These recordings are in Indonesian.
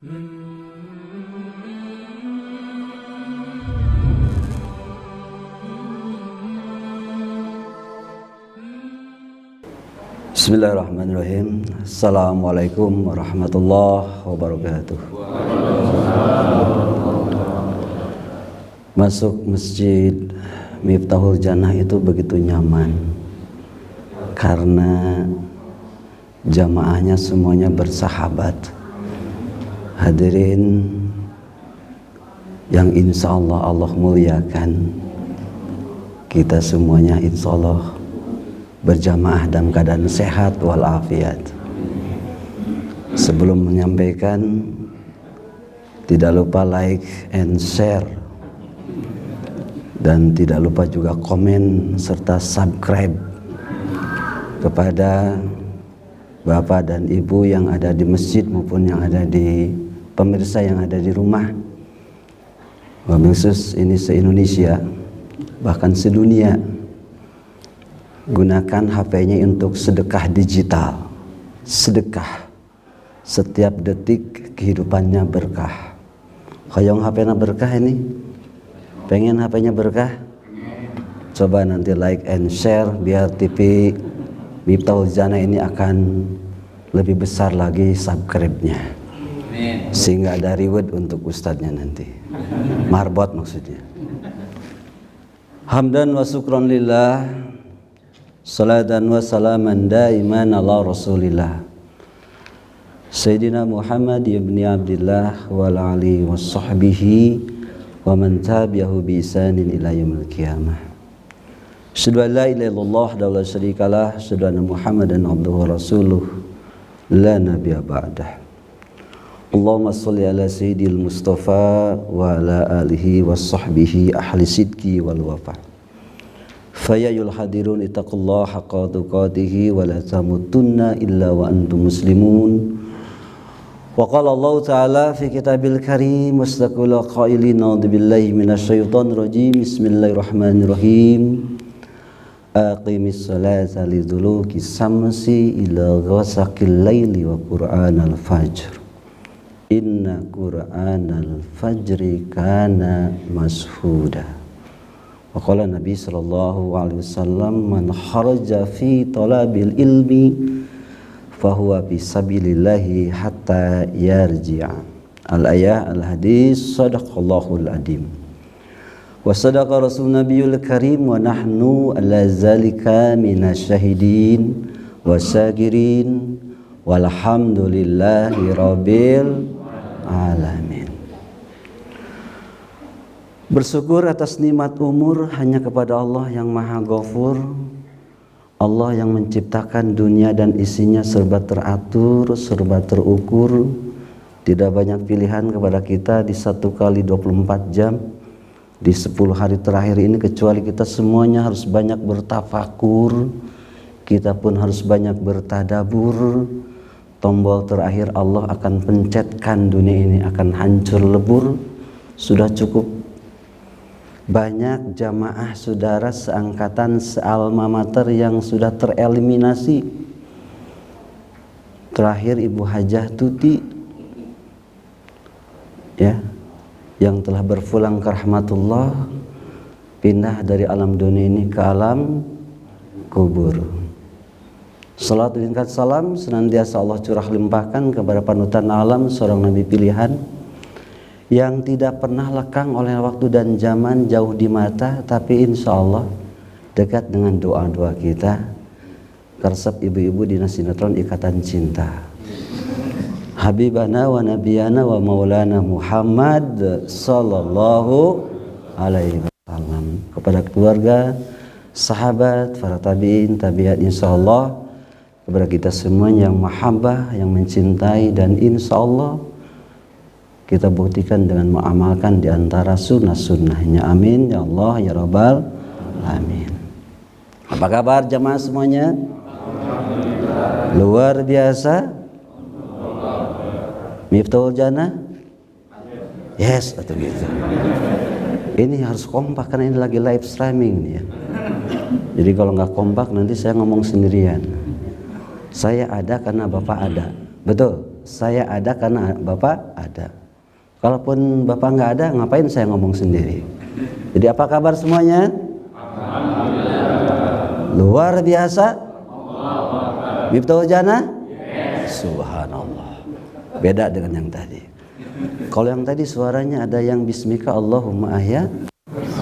Bismillahirrahmanirrahim. Assalamualaikum warahmatullahi wabarakatuh. Masuk masjid Miftahul Jannah itu begitu nyaman karena jamaahnya semuanya bersahabat. Hadirin yang insya Allah muliakan, kita semuanya insya Allah berjamaah dalam keadaan sehat walafiat. Sebelum menyampaikan, tidak lupa like and share, dan tidak lupa juga komen serta subscribe kepada Bapak dan Ibu yang ada di masjid maupun yang ada di pemirsa yang ada di rumah. Wabil khusus ini se-Indonesia, bahkan sedunia. Gunakan HP-nya untuk sedekah digital. Sedekah. Setiap detik kehidupannya berkah. Hoyong HP-nya berkah ini? Pengen HP-nya berkah? Coba nanti like and share biar TV Miftahul Jannah ini akan lebih besar lagi subscribe-nya. Sehingga ada reward untuk ustadznya nanti. Marbot maksudnya. Hamdan wa syukran lillah. Salatan wa salaman daiman ala rasulillah Sayyidina Muhammad ibn Abdillah wal ali wa sahbihi wa man tabi'ahu bi isanin ila yaumil qiyamah. Asyhadu an la ilaha illallah wa la syarikalah, asyhadu anna Muhammadan abduhu wa rasuluh la nabiyya ba'dah. Allahumma shalli ala sayyidil Mustafa wa ala alihi wa sahbihi ahli sidqi wal wafa. Fayayul hadirun ittaqullaha haqqa tuqatih wa la tamutunna illa wa antum muslimun. Wa qala Allah ta'ala fi kitabil karim mustaqil qailin a'udzu billahi minasyaitonir rajim. Bismillahirrahmanirrahim. Aqimis salata liduluki samsi ila ghasaqil laili wa qur'anal fajr. Inna qur'anal fajri kana mashhuda. Waqala Nabi sallallahu alaihi wasallam, man kharaja fi talabil ilmi fahuwa fi sabilillahi hatta yarji'a. Al-ayah al-hadis sadaqallahul adim. Wa sadaqa rasul nabiyul karim wa nahnu ala zalika minasyahidin wa syakirin walhamdulillahi rabbil alamin. Bersyukur atas nikmat umur hanya kepada Allah yang Maha Ghafur. Allah yang menciptakan dunia dan isinya serba teratur, serba terukur. Tidak banyak pilihan kepada kita di 1 kali 24 jam di 10 hari terakhir ini, kecuali kita semuanya harus banyak bertafakur. Kita pun harus banyak bertadabur. Tombol terakhir Allah akan pencetkan, dunia ini akan hancur lebur. Sudah cukup banyak jamaah saudara seangkatan, sealma mater yang sudah tereliminasi. Terakhir Ibu Hajah Tuti ya, yang telah berpulang ke rahmatullah, pindah dari alam dunia ini ke alam kubur. Salat tingkat salam senantiasa Allah curah limpahkan kepada panutan alam, seorang nabi pilihan yang tidak pernah lekang oleh waktu dan zaman, jauh di mata, tapi insya Allah dekat dengan doa-doa kita. Karsep ibu-ibu di sinetron Ikatan Cinta. Habibana wa nabiyana wa maulana Muhammad sallallahu alaihi wasallam. Kepada keluarga, sahabat, para tabi'in, tabi'at, insya Allah kepada kita semua yang mahabbah, yang mencintai, dan insya Allah kita buktikan dengan mengamalkan di antara sunnah-sunnahnya. Amin ya Allah ya Rabbal alamin. Apa kabar jamaah semuanya? Luar biasa. Miftahul Jannah? Yes, atau gitu. Ini harus kompak karena ini lagi live streaming nih ya. Jadi kalau nggak kompak nanti saya ngomong sendirian. Saya ada karena Bapak ada. Betul? saya ada karena Bapak ada. Kalaupun Bapak nggak ada, ngapain saya ngomong sendiri? Jadi apa kabar semuanya? Luar biasa. Miftahul Jannah? Subhanallah. Beda dengan yang tadi. Kalau yang tadi suaranya ada yang bismika Allahumma ahya,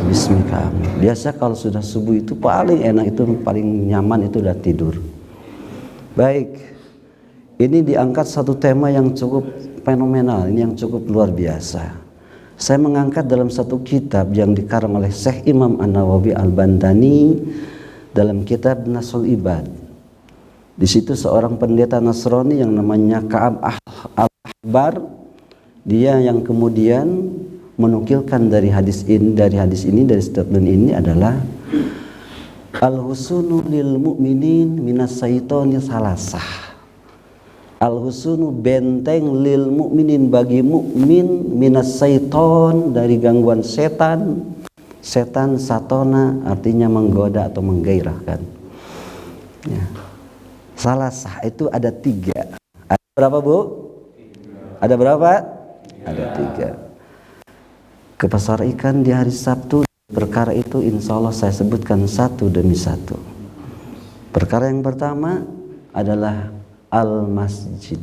bismika amin. Biasa kalau sudah subuh itu paling enak, itu paling nyaman itu udah tidur. Baik, ini diangkat satu tema yang cukup fenomenal, ini yang cukup luar biasa. Saya mengangkat dalam satu kitab yang dikarang oleh Syekh Imam An-Nawawi Al-Bantani dalam kitab Nasul Ibad. Di situ seorang pendeta Nasrani yang namanya Ka'ab Al-Ahbar, dia yang kemudian menukilkan dari hadis ini, dari statement ini adalah al-husunu lil mu'minin minas syaitani salasah. Al-husunu benteng lil mu'minin bagi mukmin minas syaiton dari gangguan setan. Setan satona artinya menggoda atau menggairahkan. Ya. Salasah itu ada 3. Ada berapa, Bu? Ada berapa? Ada 3. Ke pasar ikan di hari Sabtu, perkara itu insya Allah saya sebutkan satu demi satu. Perkara yang pertama adalah al-masjid.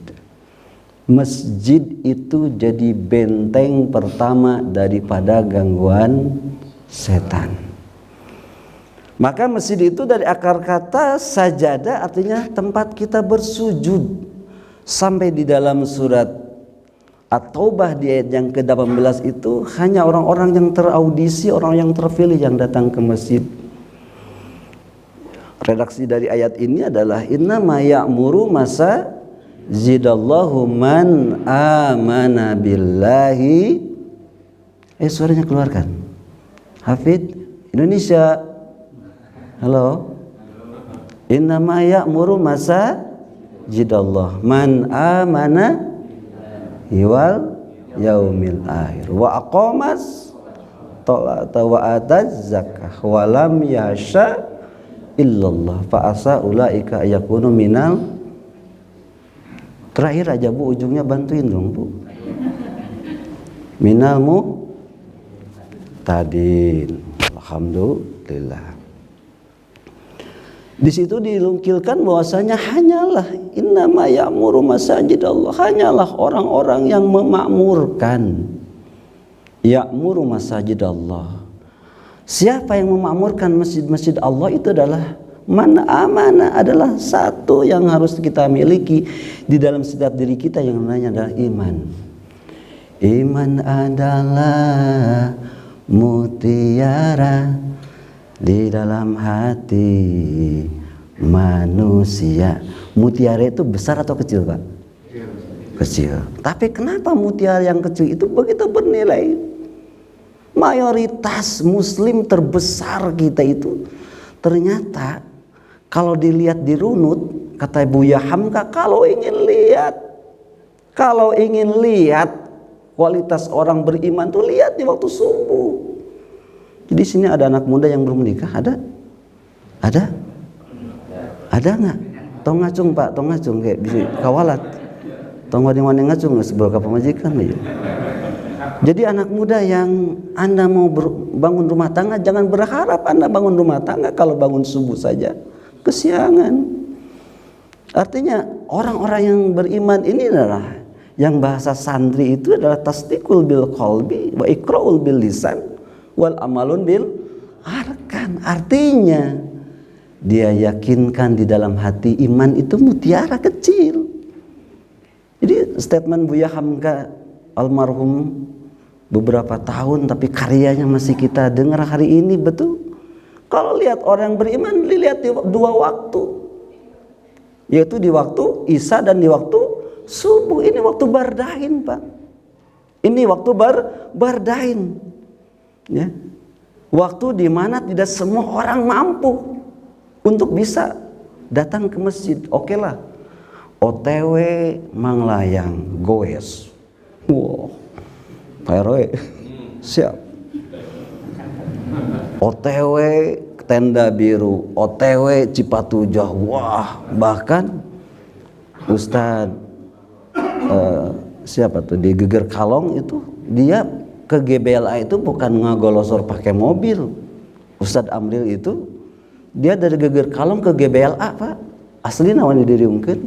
Masjid itu jadi benteng pertama daripada gangguan setan. Maka masjid itu dari akar kata sajadah, artinya tempat kita bersujud. Sampai di dalam surat At-Taubah di ayat yang ke-18 itu hanya orang-orang yang teraudisi, orang yang terpilih yang datang ke masjid. Redaksi dari ayat ini adalah innama ya'muru masajidallahu man amana billahi. Suaranya keluarkan. Hafid Indonesia. Halo. Innama ya'muru masajidallah man amana wal yaumil akhir wa aqamas sholata wa ataz zakah wa lam yasha illallah fa asa ulaika yakunu minal. Terakhir aja Bu, ujungnya bantuin dong Bu. Minalmu tadin. Alhamdulillah. Di situ dilungkilkan bahwasanya hanyalah innama ya'muru masajidallah, hanyalah orang-orang yang memakmurkan. Ya'muru masajidallah. Siapa yang memakmurkan masjid-masjid Allah itu adalah man amana, adalah satu yang harus kita miliki di dalam setiap diri kita yang namanya adalah iman. Iman adalah mutiara di dalam hati manusia. Mutiara itu besar atau kecil, Pak? Kecil. Tapi kenapa mutiara yang kecil itu begitu bernilai? Mayoritas muslim terbesar kita itu ternyata kalau dilihat di runut, kata Buya Hamka, kalau ingin lihat kualitas orang beriman tuh lihat di waktu subuh. Jadi sini ada anak muda yang belum menikah, ada? Ada? Ada nggak? Tong ngacung Pak, tong ngacung kayak bisa kawalat. Tong wading-wading ngacung nggak seberapa pemajikan ya. Jadi anak muda yang Anda mau bangun rumah tangga, jangan berharap Anda bangun rumah tangga kalau bangun subuh saja. Kesiangan. Artinya orang-orang yang beriman ini adalah yang bahasa santri itu adalah tasdiqul bil qalbi wa iqraul bil lisan wal amalun bil arkan. Artinya dia yakinkan di dalam hati iman itu mutiara kecil. Jadi statement Buya Hamka almarhum beberapa tahun tapi karyanya masih kita dengar hari ini betul. Kalau lihat orang beriman dilihat di 2 waktu, yaitu di waktu Isya dan di waktu subuh. Ini waktu bardain Pak. Ini waktu bardain. Ya. Waktu di mana tidak semua orang mampu untuk bisa datang ke masjid. Oke lah, OTW Manglayang goes. Wow, Pak RW siap. OTW Tenda Biru, OTW Cipatujah. Wah, bahkan Ustadz siapa tuh di Geger Kalong itu, dia ke GBLA itu bukan ngagolosor pakai mobil. Ustadz Amril itu dia dari Geger Kalong ke GBLA Pak, asli nawan diriungkeun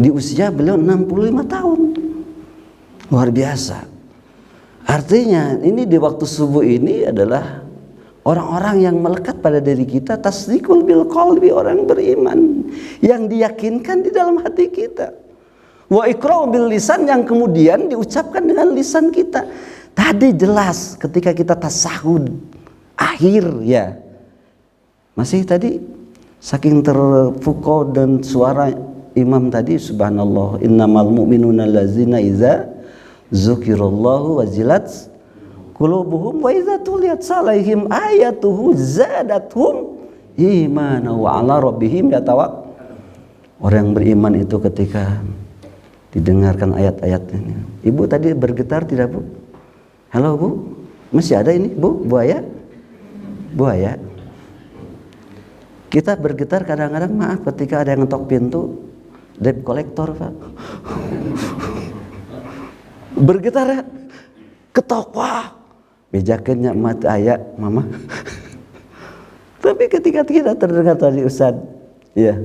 di usia beliau 65 tahun, luar biasa. Artinya ini di waktu subuh ini adalah orang-orang yang melekat pada diri kita, tasdikul bil qalbi, orang beriman yang diyakinkan di dalam hati kita, wa iqra'u bil lisan, yang kemudian diucapkan dengan lisan kita. Tadi jelas ketika kita tasahud akhir ya, masih tadi saking terpukau dan suara imam tadi, subhanallah, innamal mu'minuna allazina iza dzukirallahu wajilat qulubuhum wa idza tuliyat alaihim ayatuhu zadatuhum imana wa ala rabbihim yatawakkalun. Orang yang beriman itu ketika didengarkan ayat-ayat ini. Ibu tadi bergetar tidak, Bu? Halo, Bu? Masih ada ini, Bu? Buaya? Buaya. Kita bergetar kadang-kadang, maaf, ketika ada yang ngetok pintu, debt collector, Pak. Bergetar ya, ketok, wah, bejakannya mati ayat mama. Tapi ketika kita terdengar tadi Ustaz, ya,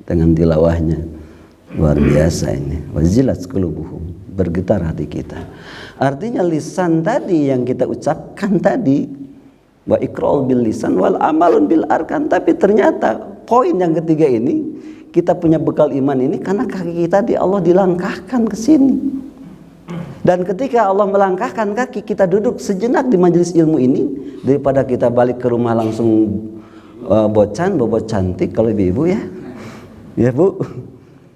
dengan tilawahnya luar biasa ini. Wajilat qulubuhum, bergetar hati kita. Artinya lisan tadi yang kita ucapkan tadi, wa iqra'ul bil lisan wal amalun bil arkan. Tapi ternyata poin yang ketiga ini, kita punya bekal iman ini karena kaki kita di Allah dilangkahkan ke sini. Dan ketika Allah melangkahkan kaki, kita duduk sejenak di majelis ilmu ini, daripada kita balik ke rumah langsung bobot cantik kalau ibu-ibu ya. Ya, Bu.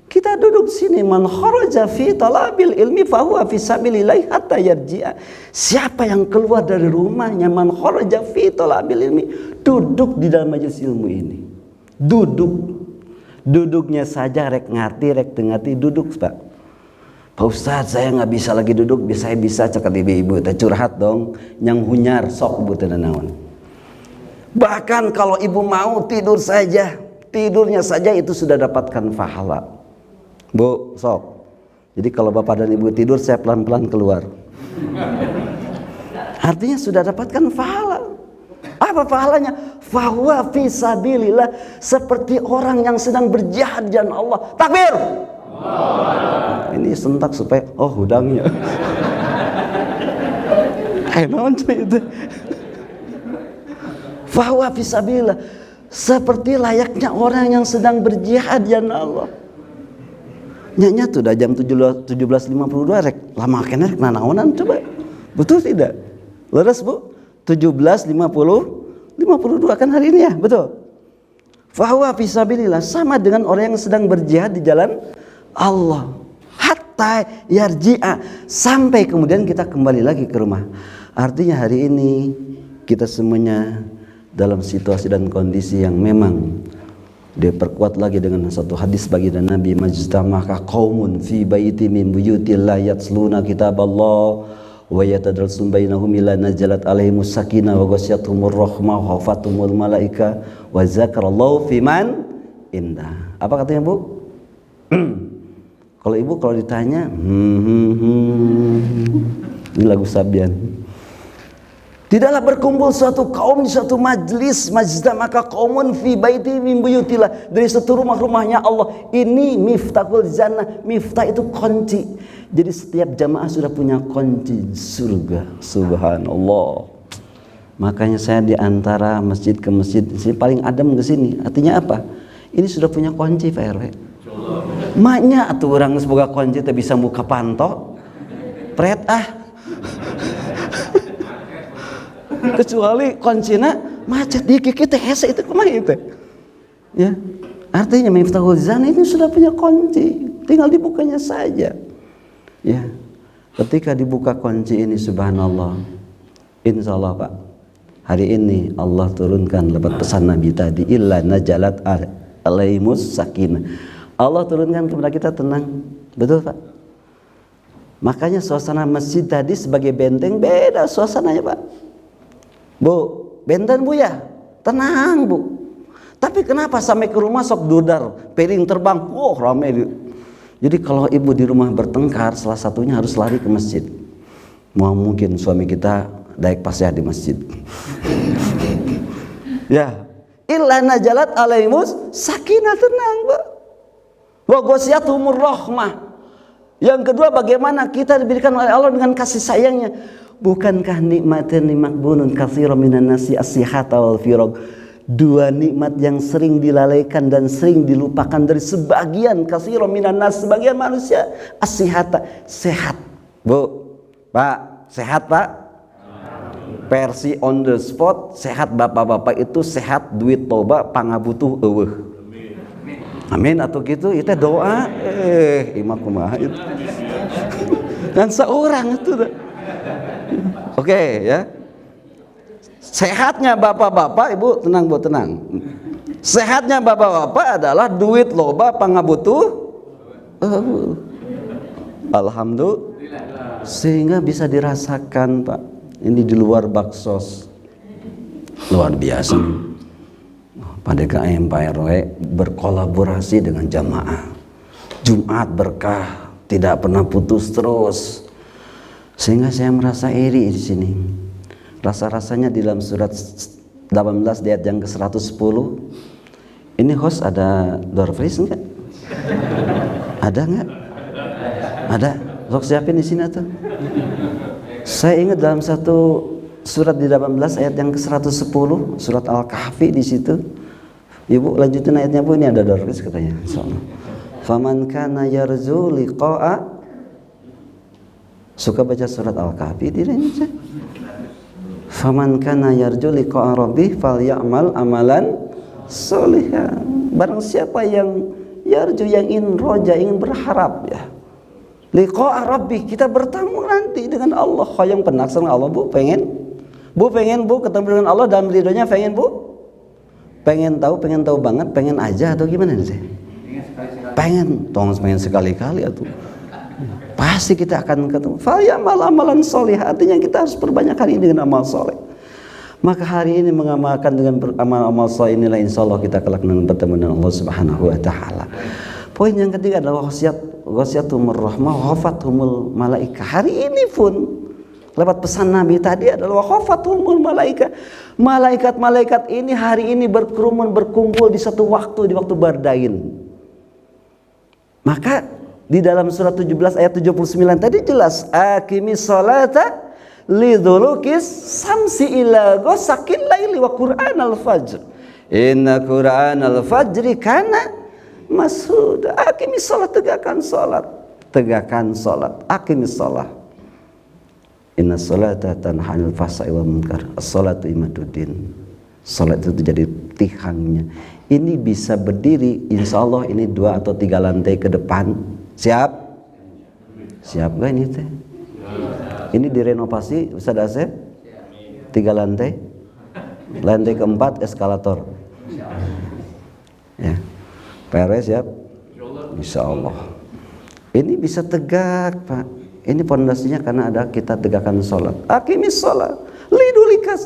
Kita duduk sini, man kharaja fi talabil ilmi fa huwa fi sabilillah hatta yarji'a. Siapa yang keluar dari rumahnya, man kharaja fi talabil ilmi, duduk di dalam majelis ilmu ini. Duduknya saja rek ngerti duduk, Pak. Pak Ustadz, saya nggak bisa lagi duduk, saya bisa cakap ibu-ibu, teh curhat dong, yang hunyar sok bu tenanawan. Bahkan kalau ibu mau tidur saja, tidurnya saja itu sudah dapatkan pahala. Bu, sok. Jadi kalau bapak dan ibu tidur, saya pelan-pelan keluar. Artinya sudah dapatkan pahala. Apa pahalanya? Fahuwa fi sabilillah, seperti orang yang sedang berjihad di jalan Allah. Takbir. Nah, ini sentak supaya hudangnya. Enon itu. Fahuwa fi sabilillah, seperti layaknya orang yang sedang berjihad di jalan Allah. Nyanya tuh udah jam 17.52 rek lama kena rek nanaonan coba. Betul tidak? Leres, Bu? 17.52 kan hari ini ya, betul. Fahuwa fi sabilillah, sama dengan orang yang sedang berjihad di jalan Allah. Hatta yarji'a, sampai kemudian kita kembali lagi ke rumah. Artinya hari ini kita semuanya dalam situasi dan kondisi yang memang diperkuat lagi dengan satu hadis baginda Nabi, majtama'aka qaumun fi baiti min buyutillah yatsluna kitaballah wa yatadarsun bainahum ila nazalat alaihimus sakinah wa ghasyiyatuhumur rahmah wa hafatumul malaika wa zakarallahu fiman indah. Apa katanya, Bu? Kalau ibu kalau ditanya ini lagu Sabian. Tidaklah berkumpul suatu kaum di suatu majlis, majtama'aka qaumun fi baiti min buyutillah, dari satu rumah-rumahnya Allah. Ini miftahul jannah. Miftah itu kunci. Jadi setiap jamaah sudah punya kunci surga. Subhanallah. Makanya saya di antara masjid ke masjid sini paling adem ke sini. Artinya apa? Ini sudah punya kunci, Pak RW. Maknya atuh orang semoga kunci teh bisa buka pantok. Pret kecuali kuncina macet di kiki teh hese itu kumaha itu ya. Artinya miftahul jannah ini sudah punya kunci, tinggal dibukanya saja ya. Ketika dibuka kunci ini, subhanallah, insyaallah Pak, hari ini Allah turunkan lewat pesan Nabi tadi, illa najalat alaihimus sakinah, Allah turunkan kepada kita tenang. Betul, Pak? Makanya suasana masjid tadi sebagai benteng beda suasananya, Pak. Bu, benten Bu ya, tenang Bu. Tapi kenapa sampai ke rumah sok dudar, piring terbang, rame. Jadi kalau ibu di rumah bertengkar, salah satunya harus lari ke masjid. Mau mungkin suami kita daik pasya di masjid. Ya, illa najalat alaimus sakinah, tenang, Pak. Wa ghasyiyatuhumur rahmah. Yang kedua, bagaimana kita diberikan oleh Allah dengan kasih sayangnya. Bukankah nikmatin makbunun katsiran minan nasi as-sihhata wal firaq? Dua nikmat yang sering dilalaikan dan sering dilupakan dari sebagian katsiran minan nas, sebagian manusia, as-sihhata, sehat. Bu, Pak, sehat, Pak? Versi on the spot, sehat bapak-bapak itu sehat duit toba pangabutuh eueuh. Amin atau gitu, itu doa. Imak kumaha itu. Dan seorang itu. Oke, ya. Sehatnya bapak-bapak, ibu tenang, Bu, tenang. Sehatnya bapak-bapak adalah duit loba pangabutuh. Alhamdulillah. Sehingga bisa dirasakan, Pak. Ini di luar baksos. Luar biasa. Pada Empire berkolaborasi dengan jamaah. Jumat berkah, tidak pernah putus terus. Sehingga saya merasa iri di sini. Rasa-rasanya di dalam surat 18 ayat yang ke-110. Ini host ada door freeze enggak? Ada enggak? Ada. Sok siapin di sini tuh. Saya ingat dalam satu surat di 18 ayat yang ke-110, surat Al-Kahfi di situ. Ibu lanjutin ayatnya, Bu, ini ada door freeze katanya. Insyaallah. Faman kana yarju liqa'a. Suka baca surat Al-Kahfi di Indonesia. Faman kana yarju liqa'a rabbih falyamal amalan sholihan. Barang siapa yang yarju, yang ingin roja, ingin berharap, ya, liqa'a rabbih, kita bertemu nanti dengan Allah. Yang penasaran Allah, Bu, pengen Bu ketemu dengan Allah dalam ridhonya, pengen Bu? Pengen tahu banget, pengen aja atau gimana sih? Pengen sekali-kali atau pasti kita akan ketemu. Falyamal amalan sholih, artinya kita harus perbanyak hari ini dengan amal soleh. Maka hari ini mengamalkan dengan amal soleh inilah insyaallah kita kelak bertemu dengan Allah Subhanahu wa taala. Poin yang ketiga adalah ghasyiyatuhumur rahmah wa khafathumul malaika. Hari ini pun lewat pesan Nabi tadi adalah wa khafathumul malaika. Malaikat-malaikat ini hari ini berkerumun, berkumpul di satu waktu, di waktu Bardain. Maka di dalam surat 17 ayat 79 tadi jelas, aqimis sholata lidzulukis samsi ila ghasaqil laili wa qur'anal fajr. Inna qur'anal fajri kana mashhuda. Aqimis sholat, tegakkan sholat. Aqimis sholat. Inna sholata tanha 'anil fahsya'i wal munkar. As-sholatu imaduddin. Salat itu jadi tihangnya. Ini bisa berdiri, insya Allah ini 2 atau 3 lantai ke depan. Siap? Siap gak ini teh? Ini direnovasi Ustaz Asep? 3 lantai? Lantai keempat eskalator. Ya. PRW siap? Insya Allah. Ini bisa tegak, Pak. Ini pondasinya karena ada kita tegakkan sholat. Aqimis sholat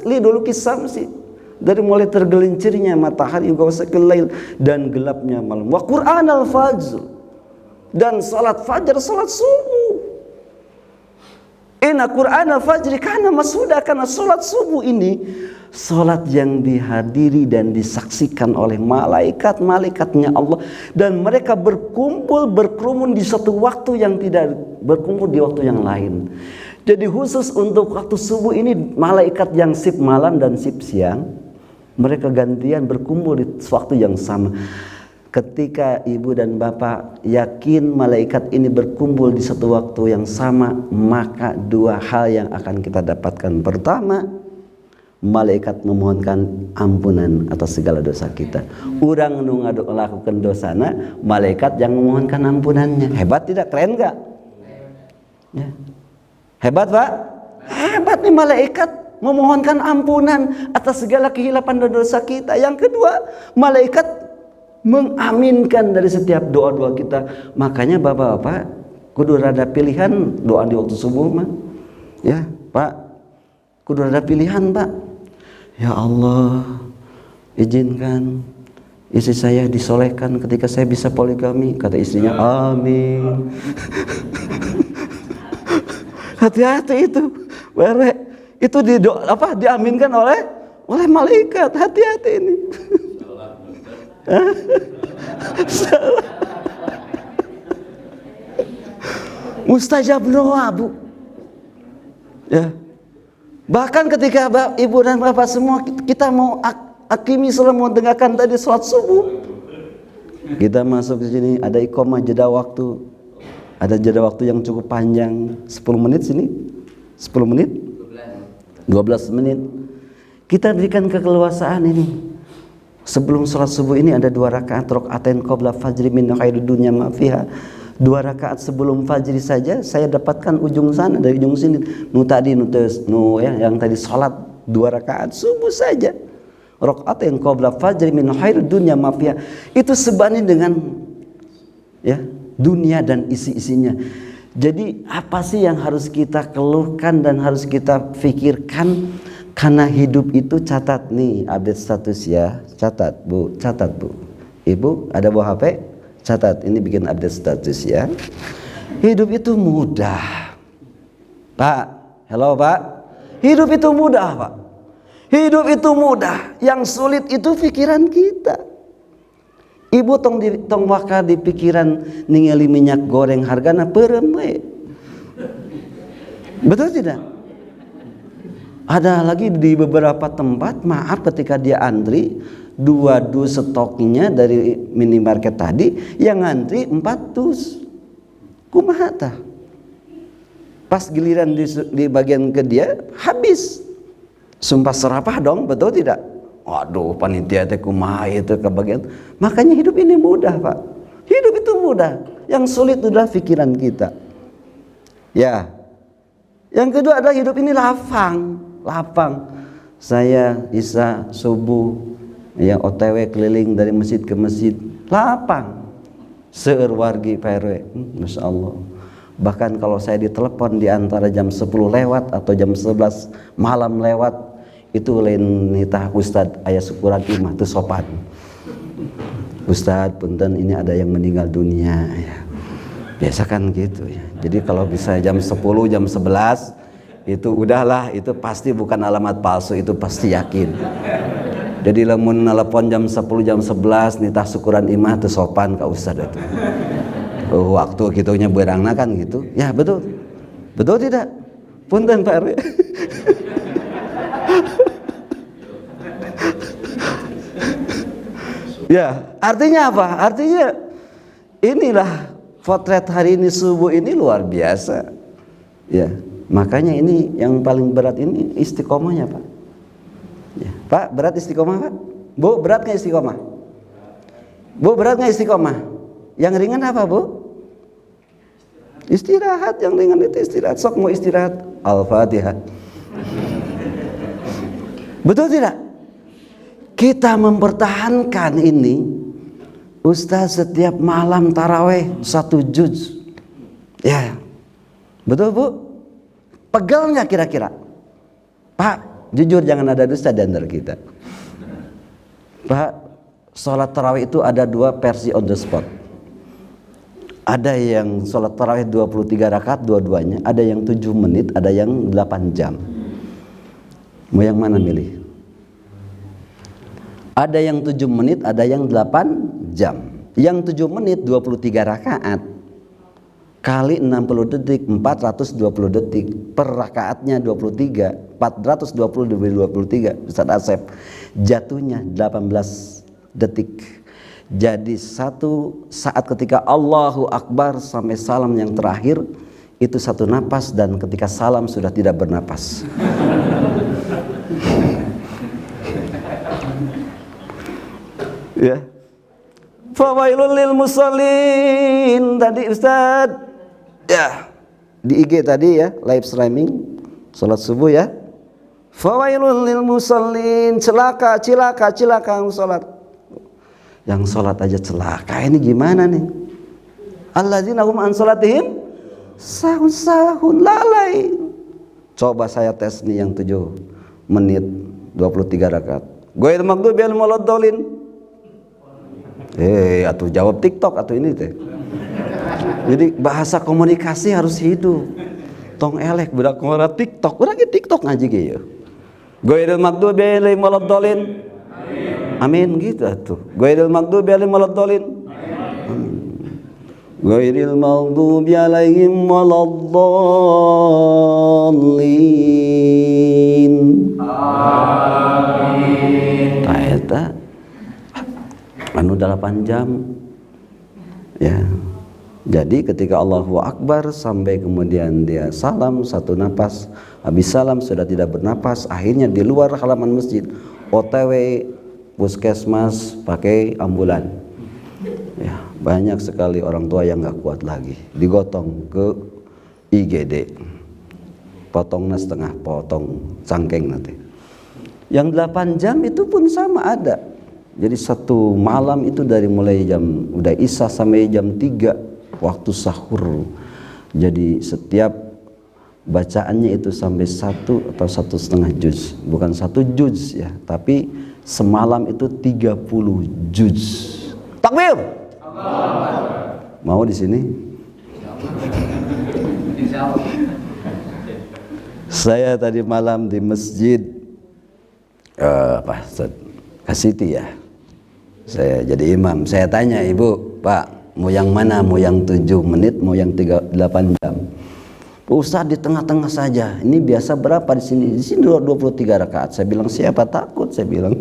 lidulukis samsi. Dari mulai tergelincirnya matahari dan gelapnya malam. Wa qur'anal fajr. Dan salat fajar, salat subuh. Inna qur'anal fajri kana mashhuda, karena salat subuh ini salat yang dihadiri dan disaksikan oleh malaikat-malaikatnya Allah, dan mereka berkerumun di satu waktu yang tidak berkumpul di waktu yang lain. Jadi khusus untuk waktu subuh ini malaikat yang sip malam dan sip siang mereka gantian berkumpul di waktu yang sama. Ketika ibu dan bapak yakin malaikat ini berkumpul di satu waktu yang sama, maka 2 hal yang akan kita dapatkan. Pertama, malaikat memohonkan ampunan atas segala dosa kita. Urang nu ngalakukeun dosana, malaikat yang memohonkan ampunannya. Hebat tidak? Keren enggak? Ya. Hebat, Pak? Hebat nih malaikat memohonkan ampunan atas segala kehilapan dan dosa kita. Yang kedua, malaikat mengaminkan dari setiap doa-doa kita. Makanya bapak-bapak kudu rada pilihan doa di waktu subuh mah. Ya, Pak. Kudu rada pilihan, Pak. Ya Allah, izinkan istri saya disolehkan ketika saya bisa poligami. Kata istrinya, amin. Hati-hati itu, itu diaminkan oleh malaikat. Hati-hati ini. Salah. Mustajab doa, Bu. Ya. Bahkan ketika ibu dan bapak semua kita mau akimi salat, mau dengarkan tadi salat subuh, kita masuk ke sini ada iqamah jeda waktu. Ada jeda waktu yang cukup panjang, 10 menit sini. 10 menit? 12 menit. Kita berikan keleluasaan ini. Sebelum sholat subuh ini ada 2 rakaat rakaatain qabla fajri min khairid dunya ma fiha. 2 rakaat sebelum fajri saja saya dapatkan ujung sana dari ujung sini. Yang tadi sholat 2 rakaat subuh saja. Rakaatain qabla fajri min khairid dunya ma fiha. Itu sebanding dengan ya, dunia dan isi-isinya. Jadi apa sih yang harus kita keluhkan dan harus kita pikirkan? Karena hidup itu, catat nih update status ya. Catat Bu, catat Bu. Ibu ada bawa HP? Catat, ini bikin update status ya. Hidup itu mudah Pak. Hello Pak. Hidup itu mudah Pak. Hidup itu mudah. Yang sulit itu pikiran kita. Ibu tong waka di pikiran ningali minyak goreng hargana perem we. Betul tidak? Ada lagi di beberapa tempat, maaf ketika dia antri 2 dus stoknya dari minimarket tadi, yang antri 4 dus. Kumaha tah? Pas giliran di bagian ke dia habis. Sumpah serapah dong, betul tidak? Waduh, panitia teh kumaha itu kebagian. Makanya hidup ini mudah, Pak. Hidup itu mudah. Yang sulit adalah pikiran kita. Ya. Yang kedua adalah hidup ini lapang. Saya isya subuh ya OTW keliling dari masjid ke masjid. Lapang. Seueur wargi Pak RW. Masya Allah. Bahkan kalau saya ditelepon di antara jam 10 lewat atau jam 11 malam lewat, itu lain nitah Ustadz aya syukuran imah teu sopan. Ustadz punten ini ada yang meninggal dunia ya. Biasa kan gitu ya. Jadi kalau bisa jam 10 jam 11 itu udahlah, itu pasti bukan alamat palsu, itu pasti yakin. Jadi lamun nelpon jam 10 jam 11 nitah syukuran imah teu sopan ka Ustadz itu. Waktu kitunya beurangna kan gitu. Ya betul. Betul tidak? Punten Pak RW. Ya, artinya apa? Artinya inilah potret hari ini subuh ini luar biasa. Ya, makanya ini yang paling berat ini istiqomahnya, Pak. Ya, Pak, berat istiqomah, Pak? Bu, berat nggak istiqomah? Bu, berat nggak istiqomah? Yang ringan apa, Bu? Istirahat, yang ringan itu istirahat. Sok mau istirahat, Al-Fatihah. Betul tidak? Kita mempertahankan ini, Ustaz setiap malam taraweh 1 juz. Ya, betul Bu? Pegel nggak kira-kira? Pak, jujur jangan ada dusta di antara kita. Pak, sholat taraweh itu ada 2 versi on the spot. Ada yang sholat taraweh 23 rakaat dua-duanya, ada yang 7 menit, ada yang 8 jam. Mau yang mana milih? Ada yang 7 menit, ada yang 8 jam. Yang 7 menit 23 rakaat kali 60 detik 420 detik per rakaatnya 23, 420 dibagi 23 Ustaz Asep, jatuhnya 18 detik. Jadi 1 saat ketika Allahu Akbar sampai salam yang terakhir itu 1 napas, dan ketika salam sudah tidak bernapas. Ya. Fawailul lil musallin tadi Ustaz. Ya. Di IG tadi ya, live streaming salat subuh ya. Fawailul lil musallin, celaka yang salat. Yang salat aja celaka, ini gimana nih? Alladzina hum an salatihim sahun lalai. Coba saya tes nih yang 7 menit 23 rakaat. Ghairil maghdubi alaihim waladdallin. Atau jawab TikTok atau ini teh. Jadi bahasa komunikasi harus hidup. Tong elek budak ngora TikTok, udah ke TikTok ngaji ge ya. Ghairil maghdubi alaihim waladdallin. Amin gitu atuh. Ghairil maghdubi alaihim waladdallin. Ghairil maghdubi alaihim waladdallin. Amin. Tah eta anu 8 jam ya. Jadi ketika Allahu Akbar sampai kemudian dia salam satu napas, habis salam sudah tidak bernapas, akhirnya di luar halaman masjid OTW puskesmas pakai ambulan ya, banyak sekali orang tua yang nggak kuat lagi, digotong ke IGD, potongnya setengah potong cangkeng nanti. Yang 8 jam itu pun sama ada. Jadi satu malam itu dari mulai jam udah isya sampai jam 3 waktu sahur. Jadi setiap bacaannya itu sampai 1 atau 1,5 juz, bukan 1 juz ya, tapi semalam itu 30 juz. Takbir. Mau di sini? Saya tadi malam di masjid Kasiti ya. Saya jadi imam. Saya tanya ibu, Pak, mau yang mana? Mau yang 7 menit, mau yang 8 jam? Ustaz di tengah-tengah saja. Ini biasa berapa di sini? Di sini 23 rakaat. Saya bilang siapa takut? Saya bilang.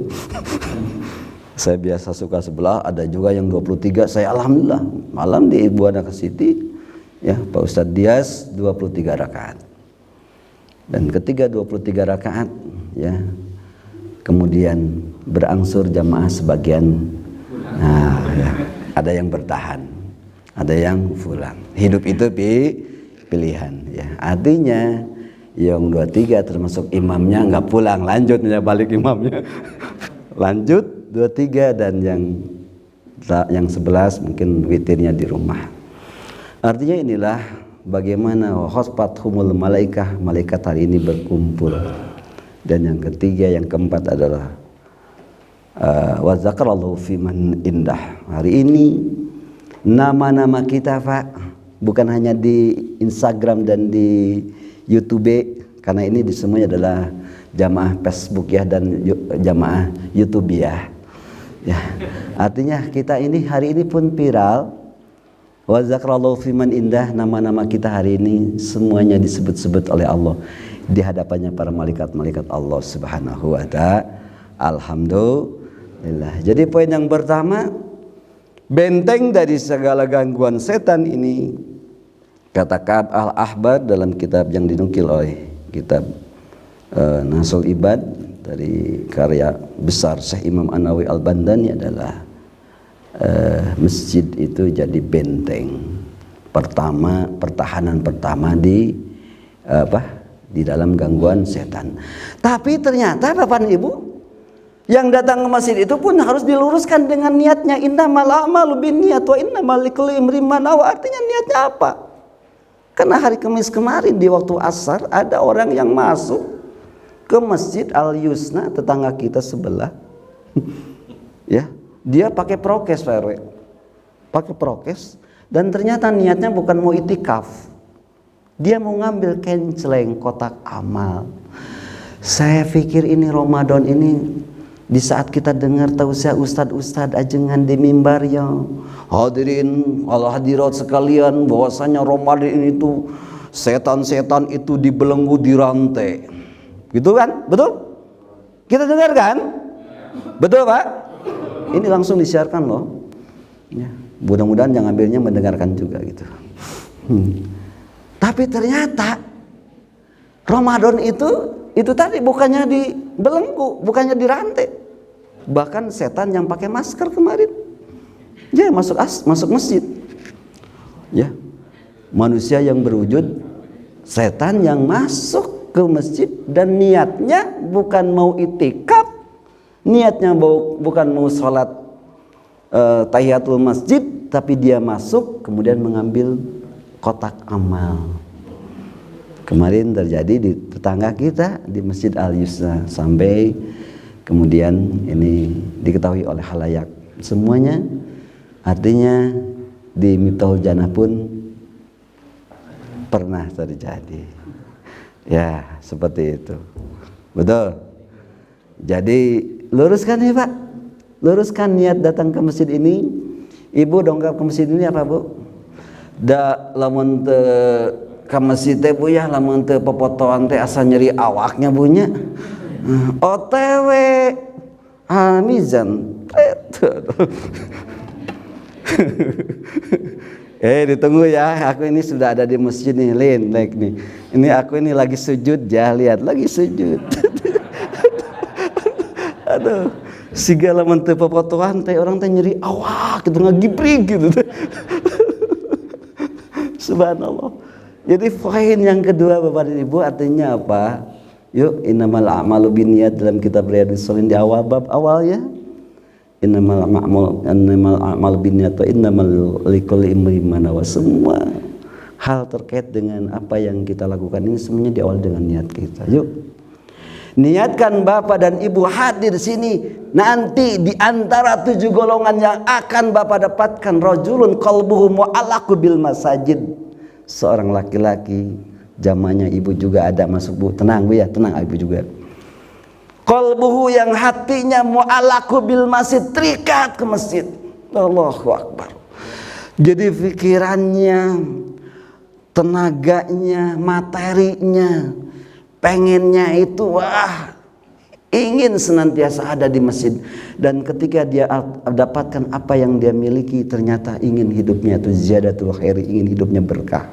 Saya biasa suka sebelah. Ada juga yang 23. Saya alhamdulillah malam di Ibu Anak Siti ya Pak Ustaz Dias 23 rakaat. Dan ketika 23 rakaat ya, kemudian berangsur jamaah sebagian. Nah, ya, ada yang bertahan, ada yang pulang. Hidup itu pilihan ya. Artinya yang 23 termasuk imamnya nggak pulang, lanjut ya balik imamnya. Lanjut 23 dan yang 11 mungkin witirnya di rumah. Artinya inilah bagaimana khosfathumul malaikah, malaikat hari ini berkumpul. Dan yang ketiga, yang keempat adalah wa zakarallahu fiman indah. Hari ini nama-nama kita Pak, bukan hanya di Instagram dan di YouTube, karena ini di semuanya adalah jamaah Facebook ya dan jamaah YouTube ya. Artinya kita ini hari ini pun viral. Wa zakarallahu fiman indah, nama-nama kita hari ini semuanya disebut-sebut oleh Allah di hadapannya para malaikat-malaikat Allah Subhanahu wa ta'ala. Alhamdulillah. Jadi poin yang pertama, benteng dari segala gangguan setan ini, kata Ka'ab al-Ahbar dalam kitab yang dinukil oleh kitab Nasul Ibad dari karya besar Syekh Imam An-Nawawi Al-Bandani adalah masjid itu jadi benteng pertama, pertahanan pertama di dalam gangguan setan. Tapi ternyata Bapak Ibu yang datang ke masjid itu pun harus diluruskan dengan niatnya. Innamal a'malu binniyat wa innamal likulli imrin ma nawa. Artinya niatnya apa? Karena hari Kamis kemarin di waktu asar ada orang yang masuk ke Masjid Al-Yusna, tetangga kita sebelah. Ya, dia pakai prokes Pak RW. Pakai prokes dan ternyata niatnya bukan mau itikaf. Dia mau ngambil kenceleng kotak amal. Saya pikir ini Ramadan ini di saat kita dengar tausiah ustad-ustad ajengan di mimbar ya. Hadirin Allah hadirat sekalian, bahwasanya Ramadan ini tuh setan-setan itu dibelenggu dirantai. Gitu kan? Betul? Kita dengar kan? Betul Pak? Ini langsung disiarkan loh. Ya, mudah-mudahan yang ambilnya mendengarkan juga gitu. Tapi ternyata Ramadan itu tadi bukannya dibelenggu, bukannya dirantai. Bahkan setan yang pakai masker kemarin, dia masuk masjid. Ya, manusia yang berwujud, setan yang masuk ke masjid dan niatnya bukan mau itikaf, niatnya bukan mau sholat tahiyatul masjid, tapi dia masuk kemudian mengambil kotak amal. Kemarin terjadi di tetangga kita di Masjid Al-Yusna, sampai kemudian ini diketahui oleh khalayak semuanya Artinya di Miftahul Jannah pun pernah terjadi. Ya, seperti itu. Betul. Jadi luruskan ya Pak. Luruskan niat datang ke masjid ini. Ibu dongkap ke masjid ini apa Bu? Da lamun teu ka masjid teh Bu ya, lamun teu popotoan teh asa nyeri awaknya bunya. OTW Amizan. Ditunggu ya, aku ini sudah ada di masjid nih, Lin, like nih. Ini aku ini lagi sujud ya, lihat lagi sujud. Aduh, segala menteu popotohan teh orang teh nyeri awak gitu ngagibrig gitu. Subhanallah. Jadi poin yang kedua Bapak dan Ibu artinya apa? Yuk, innamal a'malu binniyat dalam kitab Riyadhus Shalihin di awal bab awal ya. Innamal a'malu binniyat wa innamal likulli imrin ma nawa. Semua hal terkait dengan apa yang kita lakukan ini semuanya diawali dengan niat kita. Yuk, niatkan Bapak dan Ibu hadir sini. Nanti di antara 7 golongan yang akan Bapak dapatkan, rajulun qalbuhu mu'allaqu bil masajid. Seorang laki-laki, zamannya Ibu juga ada masuk Bu. Tenang Bu ya, tenang Ibu juga. Qalbuhu yang hatinya mu'allaqu bil masjid, terikat ke masjid. Allahu Akbar. Jadi pikirannya, tenaganya, materinya, pengennya itu ingin senantiasa ada di masjid. Dan ketika dia dapatkan apa yang dia miliki, ternyata ingin hidupnya itu ziyadatul khairi, ingin hidupnya berkah.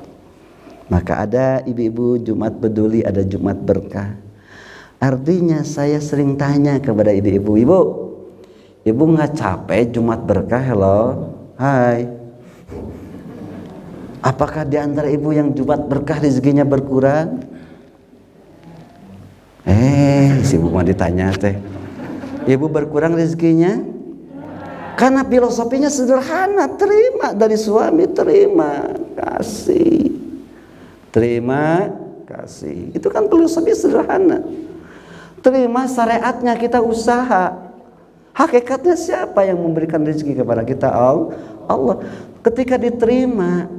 Maka ada ibu-ibu Jumat Peduli, ada Jumat Berkah. Artinya saya sering tanya kepada ibu-ibu, ibu nggak capek Jumat Berkah? Hello, hai. Apakah di antara ibu yang Jumat Berkah rezekinya berkurang? Si ibu mah ditanya teh, ibu berkurang rezekinya? Karena filosofinya sederhana, terima dari suami, terima kasih, terima kasih. Itu kan filosofi sederhana. Terima syariatnya, kita usaha. Hakikatnya siapa yang memberikan rezeki kepada kita? Allah. Ketika diterima,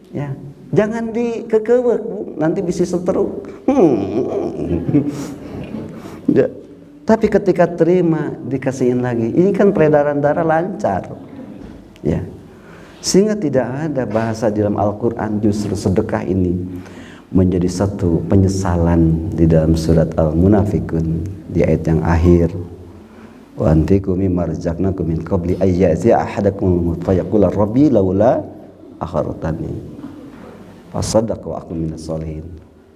ya, jangan dikekewek, nanti bisa seteruk. Ya. Tapi ketika terima, dikasihin lagi. Ini kan peredaran darah lancar, ya. Sehingga tidak ada bahasa di dalam Al-Quran justru sedekah ini menjadi satu penyesalan. Di dalam surat Al-Munafikun di ayat yang akhir, wa anfiqu mimma razaqnakum min qabli ay ya'tiya ahadakum fayaqula rabbi laula akhartani fasaddaq wa akun minas sholihin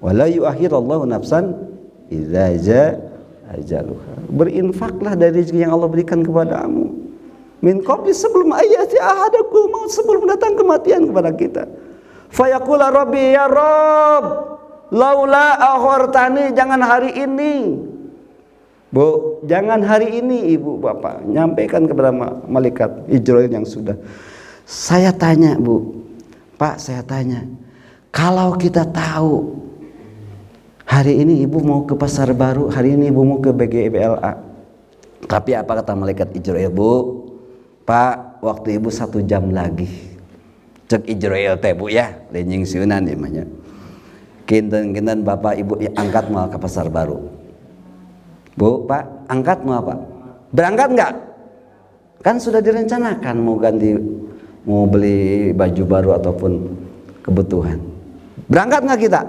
wa la yu'akhirallahu nafsan idza jaa ajaluha. Berinfaklah dari rezeki yang Allah berikan kepadamu min qabli, sebelum ayati ahadakum maut, sebelum datang kematian kepada kita. Fayaqula rabbi, ya Rabb laula akhartani, jangan hari ini Bu, jangan hari ini Ibu Bapak nyampaikan kepada malaikat Ijrail yang sudah. Saya tanya Bu, Pak, saya tanya, kalau kita tahu hari ini Ibu mau ke Pasar Baru, hari ini Ibu mau ke BGBLA, tapi apa kata malaikat Ijrail? Bu, Pak, waktu Ibu 1 jam lagi. Cek Ijrail teh Bu ya, lenjing sieunan namanya. Kinten-kinten Bapak Ibu angkat mau ke Pasar Baru. Bu, Pak, angkat mau apa? Berangkat enggak? Kan sudah direncanakan mau ganti, mau beli baju baru ataupun kebutuhan. Berangkat enggak kita?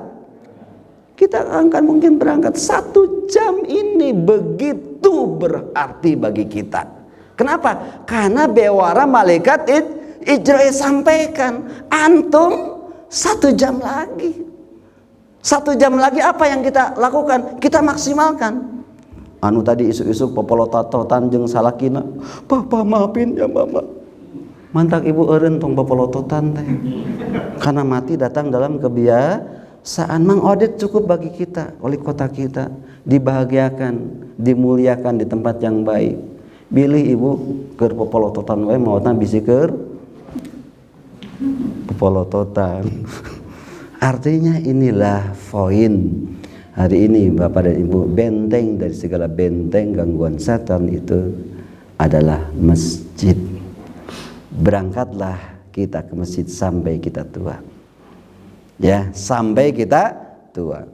Kita akan mungkin berangkat. 1 jam ini begitu berarti bagi kita. Kenapa? Karena bewara malaikat Ijrail sampaikan, antum 1 jam lagi. 1 jam lagi apa yang kita lakukan? Kita maksimalkan. Anu tadi isu-isu popolotato tanjeng salakina, Papa maafin ya Mama. Mantak Ibu eureun tong popolototan teh. Karena mati datang dalam kebiasaan. Mang Odet cukup bagi kita, oleh kota kita, dibahagiakan, dimuliakan di tempat yang baik. Bilih Ibu keur popolototan wae maotna bisi keur popolototan. Artinya inilah poin hari ini Bapak dan Ibu, benteng dari segala benteng gangguan setan itu adalah masjid. berangkatlah kita ke masjid sampai kita tua. Ya, sampai kita tua.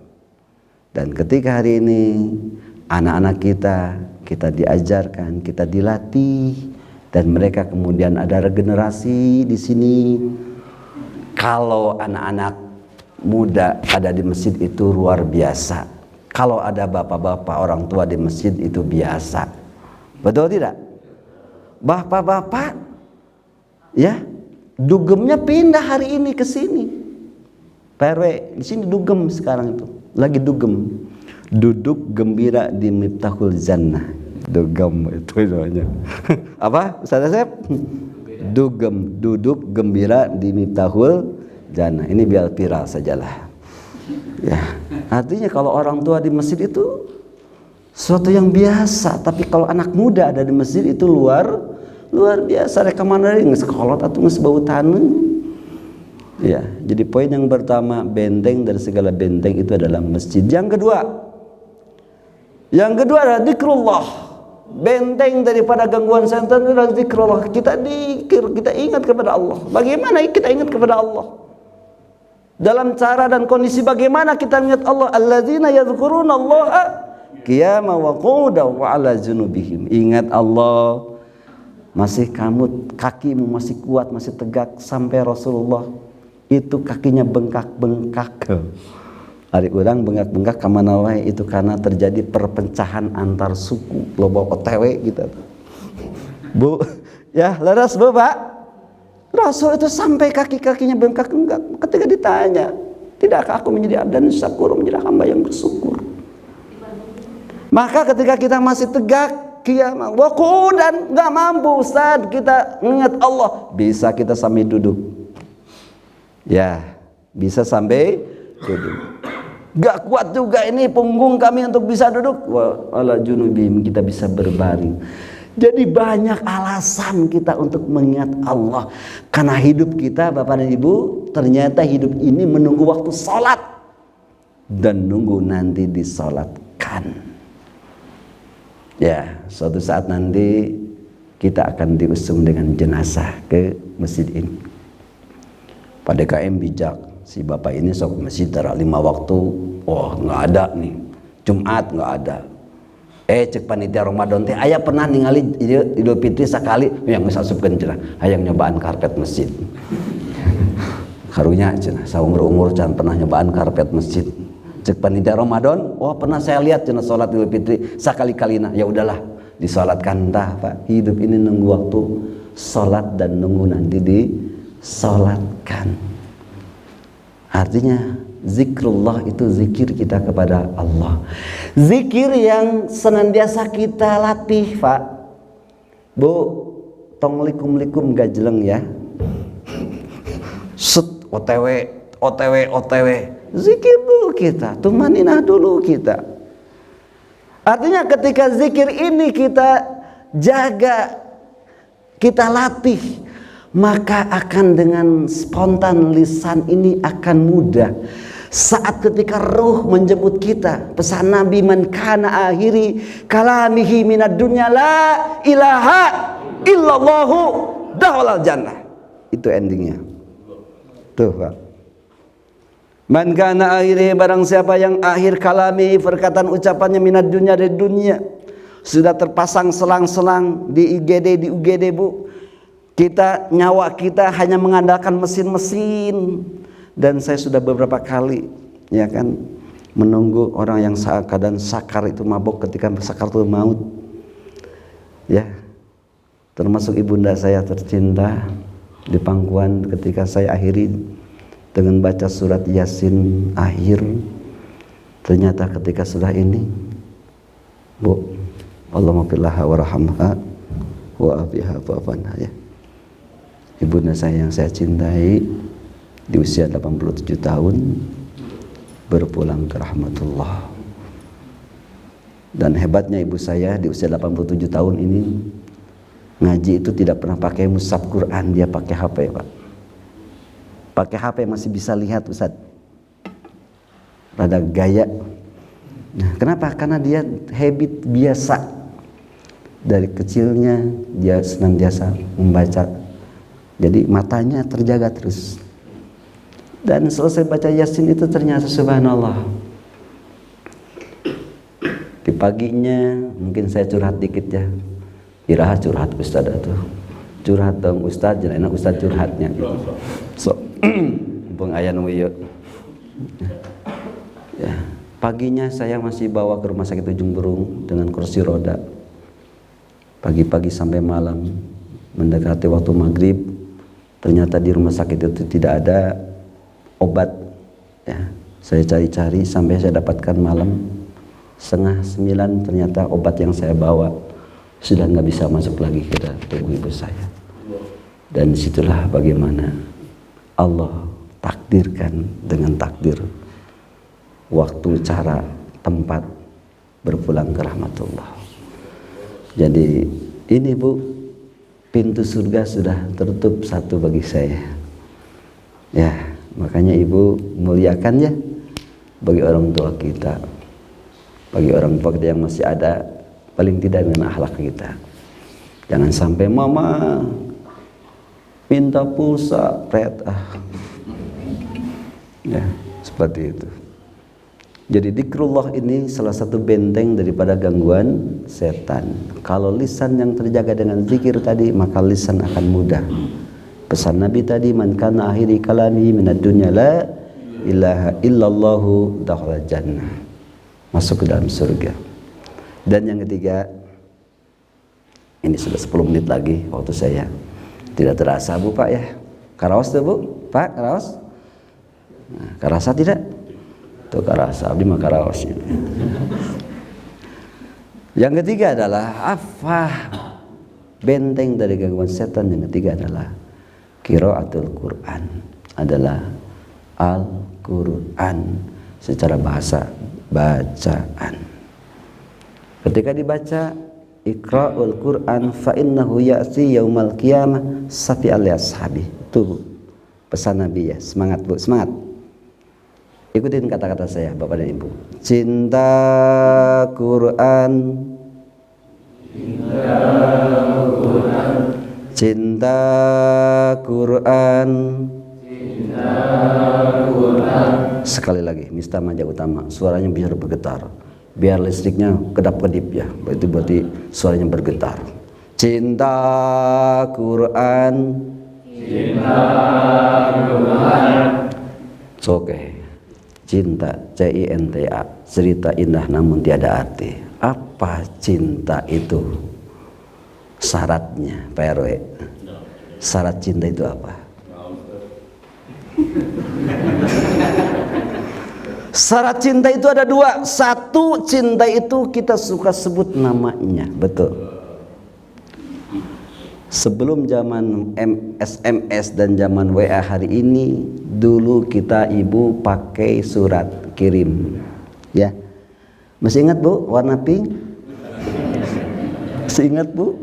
Dan ketika hari ini anak-anak kita diajarkan, kita dilatih, dan mereka kemudian ada regenerasi di sini. Kalau anak-anak muda ada di masjid itu luar biasa. Kalau ada bapak-bapak orang tua di masjid itu biasa. Betul tidak? Bapak-bapak ya, dugemnya pindah hari ini ke sini. PRW di sini dugem sekarang itu. Lagi dugem. Duduk gembira di Miftahul Jannah. Dugem itu namanya. Apa Ustaz Asep? Dugem, duduk gembira di Miftahul Jannah. Ini biar viral sajalah. Ya, artinya kalau orang tua di masjid itu suatu yang biasa, tapi kalau anak muda ada di masjid itu luar biasa. Mereka mana nggak sekolot atau nggak bau tanah. Ya, jadi poin yang pertama, benteng dari segala benteng itu adalah masjid. Yang kedua adalah zikrullah. Benteng daripada gangguan setan itu adalah zikrullah. Kita ingat kepada Allah. Bagaimana kita ingat kepada Allah? Dalam cara dan kondisi bagaimana kita ingat Allah? Alladzina yadhkuruna Allaha qiyaman wa qu'udan wa 'ala junubihim. Ingat Allah, masih kakimu masih kuat, masih tegak sampai Rasulullah itu kakinya bengkak-bengkak. Hari orang bengkak-bengkak kamana wae itu karena terjadi perpecahan antar suku, loba OTW gitu. Bu, ya leres Bu, Pak. Rasul itu sampai kaki-kakinya bengkak enggak. Ketika ditanya, tidakkah aku menjadi abdan syakur, menjadi hamba yang bersyukur? Maka ketika kita masih tegak, qiyamah, wa qu'udan, enggak mampu Ustaz kita mengingat Allah, bisa kita sambil duduk. Ya, bisa sampai duduk. Gak kuat juga ini punggung kami untuk bisa duduk. Wa ala junubihim, kita bisa berbaring. Jadi banyak alasan kita untuk mengingat Allah. Karena hidup kita Bapak dan Ibu, ternyata hidup ini menunggu waktu sholat. Dan nunggu nanti disolatkan. Ya, suatu saat nanti kita akan diusung dengan jenazah ke masjid ini. Pak DKM bijak, si bapak ini sok masjid tara 5 waktu. Oh nggak ada nih, Jumat nggak ada. Cek panitia Ramadan teh aya pernah ningali Idul Fitri sekali yang geus asupkeun cenah hayang nyobaan karpet masjid. Karunya cenah saumur-umur can pernah nyobaan karpet masjid. Cek panitia Ramadan, oh pernah saya lihat cenah salat Idul Fitri sakali-kalina. Ya udahlah, disalatkan tah Pak. Hidup ini nunggu waktu salat dan nunggu nanti disalatkan. Artinya zikrullah itu zikir kita kepada Allah. Zikir yang senantiasa kita latih, Pak. Bu, tong likum-likum gajeleng ya. Set, OTW. Zikir dulu kita, tumaninah dulu kita. Artinya ketika zikir ini kita jaga, kita latih, maka akan dengan spontan lisan ini akan mudah. Saat ketika ruh menjemput kita, pesan Nabi, man kana akhiri kalamihi minad dunya la ilaha illallahu dakhalal jannah. Itu endingnya. Tuh Pak. Man kana akhiri, barang siapa yang akhir kalami, perkataan ucapannya minad dunya, dari dunia, sudah terpasang selang-selang di IGD, di UGD Bu. Nyawa kita hanya mengandalkan mesin-mesin. Dan saya sudah beberapa kali ya kan menunggu orang yang keadaan sakar itu mabuk ketika sakaratul maut. Ya. Termasuk ibunda saya tercinta di pangkuan ketika saya akhiri dengan baca surat Yasin akhir. Ternyata ketika sudah ini, Bu, Allahumma fillaha warhamha wa afiha fa'fanha ya. Ibunda saya yang saya cintai di usia 87 tahun berpulang ke rahmatullah. Dan hebatnya ibu saya di usia 87 tahun ini ngaji itu tidak pernah pakai mushaf Quran, dia pakai HP Pak. Pakai HP masih bisa lihat Ustaz. Rada gaya. Nah, kenapa? Karena dia habit biasa. Dari kecilnya dia senantiasa membaca Jadi matanya terjaga terus. Dan selesai baca Yasin itu ternyata subhanallah, di paginya mungkin saya curhat dikit ya. Iraha curhat Ustaz tuh. Curhat dong Ustaz, jangan enak Ustaz curhatnya gitu. So, bung aya nu ieu. Ya, paginya saya masih bawa ke rumah sakit Ujung Berung dengan kursi roda. Pagi-pagi sampai malam mendekati waktu maghrib, ternyata di rumah sakit itu tidak ada obat. Ya, saya cari-cari sampai saya dapatkan malam 8:30, ternyata obat yang saya bawa sudah nggak bisa masuk lagi ke dalam tubuh ibu saya. Dan disitulah bagaimana Allah takdirkan dengan takdir waktu, cara, tempat berpulang ke rahmatullah. Jadi ini Bu, pintu surga sudah tertutup satu bagi saya. Ya, makanya Ibu muliakan ya bagi orang tua kita, bagi orang tua kita yang masih ada, paling tidak dengan akhlak kita. Jangan sampai mama minta pulsa, ya, seperti itu. Jadi zikrullah ini salah satu benteng daripada gangguan setan. Kalau lisan yang terjaga dengan zikir tadi, maka lisan akan mudah. Pesan Nabi tadi, man kana akhiri kalami minad dunya la ilaha illallahu dakhala jannah, masuk ke dalam surga. Dan yang ketiga, ini sudah 10 menit lagi waktu saya. Tidak terasa Bu Pak ya. Karaos tuh Bu, Pak karaos. Nah, karasa tidak? Tuh karasa, abdi mah karaos. Yang ketiga adalah apa? Benteng dari gangguan setan yang ketiga adalah qiraatul Quran, adalah Al-Quran secara bahasa, bacaan. Ketika dibaca Iqra'ul Quran fa innahu ya'ti yaumal qiyamah safi'al li ashabi. Itu pesan Nabi ya. Semangat Bu, semangat. Ikutin kata-kata saya Bapak dan Ibu. Cinta Quran, cinta Quran, cinta Quran, cinta Quran. Sekali lagi, Mista Maja Utama, suaranya biar bergetar, biar listriknya kedap-kedip ya. Itu berarti suaranya bergetar. Cinta Quran, cinta Quran. Oke. Cinta, cinta, cerita indah namun tiada arti. Apa cinta itu? Syaratnya, Pak RW. Syarat cinta itu apa? Syarat cinta itu ada dua. Satu, cinta itu kita suka sebut namanya, betul. Sebelum zaman SMS dan zaman WA hari ini, dulu kita Ibu pakai surat kirim, ya. Masih ingat Bu, warna pink? Masih ingat Bu?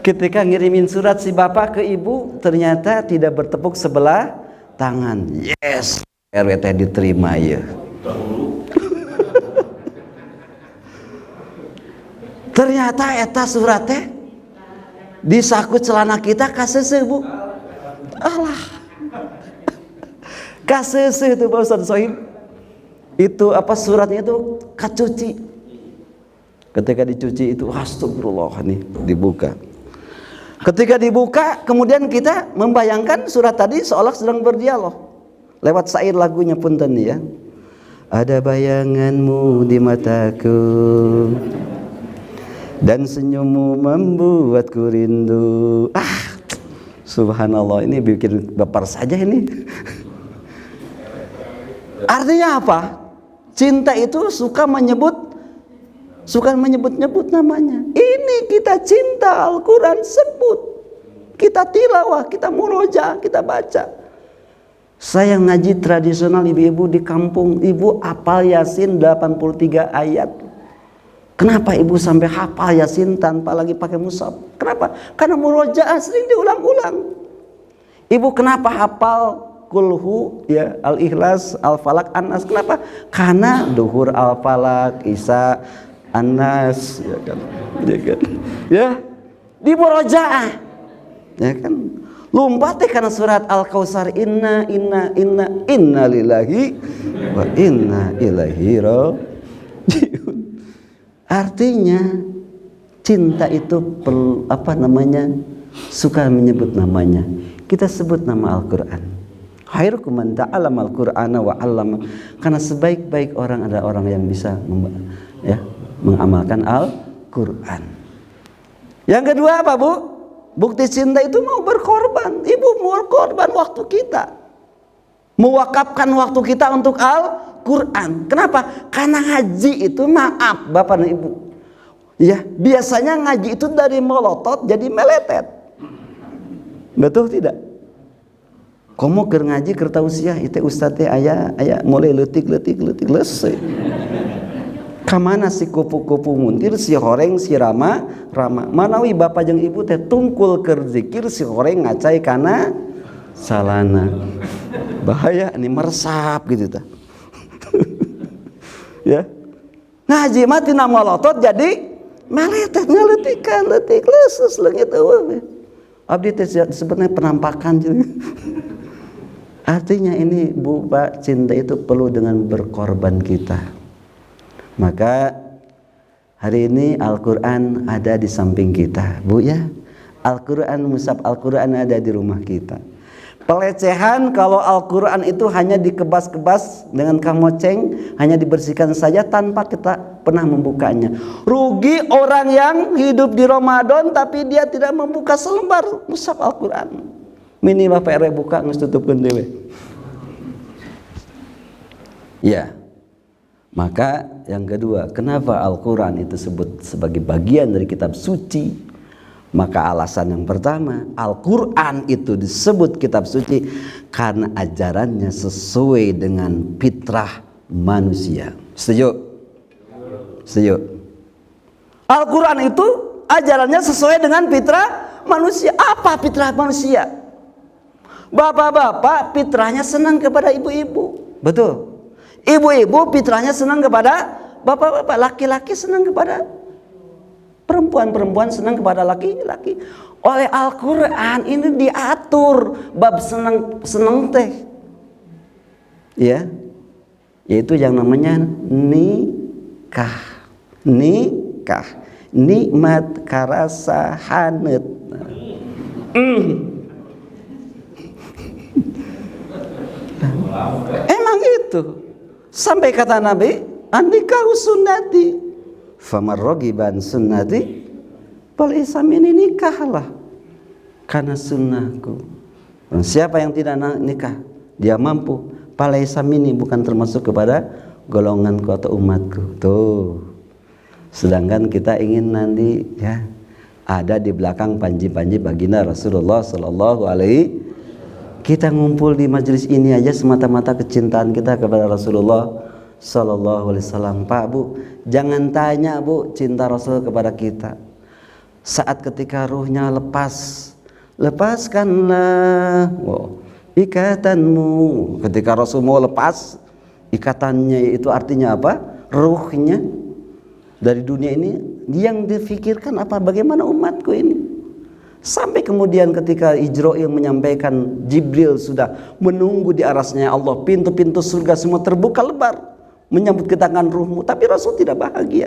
Ketika ngirimin surat si bapak ke Ibu, ternyata tidak bertepuk sebelah tangan. Yes, RWT diterima ya. Ternyata eta suratnya di saku celana kita kasese Bu. Allah. Kasese itu Pak Ustaz Sohib. Itu apa suratnya itu kacuci. Ketika dicuci itu astagfirullah nih dibuka. Ketika dibuka kemudian kita membayangkan surat tadi seolah sedang berdialog. Lewat syair lagunya punten nih ya. Ada bayanganmu di mataku, dan senyummu membuatku rindu. Subhanallah, ini bikin baper saja ini. Artinya apa? Cinta itu suka menyebut-nyebut namanya. Ini kita cinta, Al-Quran sebut. Kita tilawah, kita murojaah, kita baca. Saya ngaji tradisional ibu-ibu di kampung, ibu hafal Yasin 83 ayat. Kenapa ibu sampai hafal Yasin tanpa lagi pakai mushaf? Kenapa? Karena murojaah sering diulang-ulang. Ibu kenapa hafal kulhu ya, al-ikhlas, al-falak, an-nas? Kenapa? Karena duhur al-falak, isya, an-nas, ya kan? Ya, di murojaah. Ya kan? Lompat karena surat Al-Kautsar, inna lillahi wa inna ilaihi raji'un. Artinya cinta itu suka menyebut namanya. Kita sebut nama Al-Qur'an. Khairukum man ta'allama al-Qur'ana wa 'allama. Karena sebaik-baik orang adalah orang yang bisa mengamalkan Al-Qur'an. Yang kedua apa, Bu? Bukti cinta itu mau berkorban. Ibu mau berkorban waktu kita, mewakafkan waktu kita untuk Al-Quran. Kenapa? Karena ngaji itu, maaf Bapak dan Ibu, ya biasanya ngaji itu dari melotot jadi meletet. Betul tidak? Komo keur ngaji keur tausiah itu ustaz teh aya mulai letik lesai. Kamana si kupu-kupu muntir, si horeng, si rama manawi bapak jeung ibu teh tungkul keur zikir, si horeng ngacai kana salana. Bahaya ini meresap gitu tah. Ya. Ngaji mah tina malotot jadi meletet ngaletikan letik leuseus leungit eueuh. Abdi teh sebenarnya penampakan juga. Artinya ini Bu Pak, cinta itu perlu dengan berkorban kita. Maka hari ini Al-Quran ada di samping kita, Bu ya. Al-Quran, mushaf Al-Quran ada di rumah kita. Pelecehan kalau Al-Quran itu hanya dikebas-kebas dengan kamoceng, hanya dibersihkan saja tanpa kita pernah membukanya. Rugi orang yang hidup di Ramadan tapi dia tidak membuka selembar mushaf Al-Quran. Minimal PR buka geus tutupkeun dewe. Ya. Maka yang kedua, kenapa Al-Quran itu disebut sebagai bagian dari kitab suci? Maka alasan yang pertama, Al-Quran itu disebut kitab suci karena ajarannya sesuai dengan fitrah manusia. Setuju? Setuju? Al-Quran itu ajarannya sesuai dengan fitrah manusia. Apa fitrah manusia? Bapak-bapak fitrahnya senang kepada ibu-ibu. Betul? Ibu-ibu fitrahnya senang kepada bapak-bapak, laki-laki senang kepada perempuan, perempuan senang kepada laki-laki. Oleh Al-Quran ini diatur bab senang teh, ya, yaitu yang namanya nikah, nikmat karasa hanet. Emang itu. Sampai kata Nabi, "Annikahu sunnati, famar ragiban sunnati falaysa minni." Nikahlah karena sunnahku. Siapa yang tidak nikah, dia mampu, falaysa minni, bukan termasuk kepada golonganku atau umatku. Tuh. Sedangkan kita ingin nanti ya ada di belakang panji-panji baginda Rasulullah sallallahu alaihi. Kita ngumpul di majelis ini aja semata-mata kecintaan kita kepada Rasulullah sallallahu alaihi wasallam. Pak, Bu, jangan tanya Bu cinta Rasul kepada kita. Saat ketika ruhnya lepaskanlah ikatanmu. Ketika Rasul mau lepas ikatannya, itu artinya apa? Ruhnya dari dunia ini, yang difikirkan apa? Bagaimana umatku ini? Sampai kemudian ketika Ijra'il menyampaikan, Jibril sudah menunggu di arasnya Allah, pintu-pintu surga semua terbuka lebar menyambut kedatangan ruhmu, tapi Rasul tidak bahagia.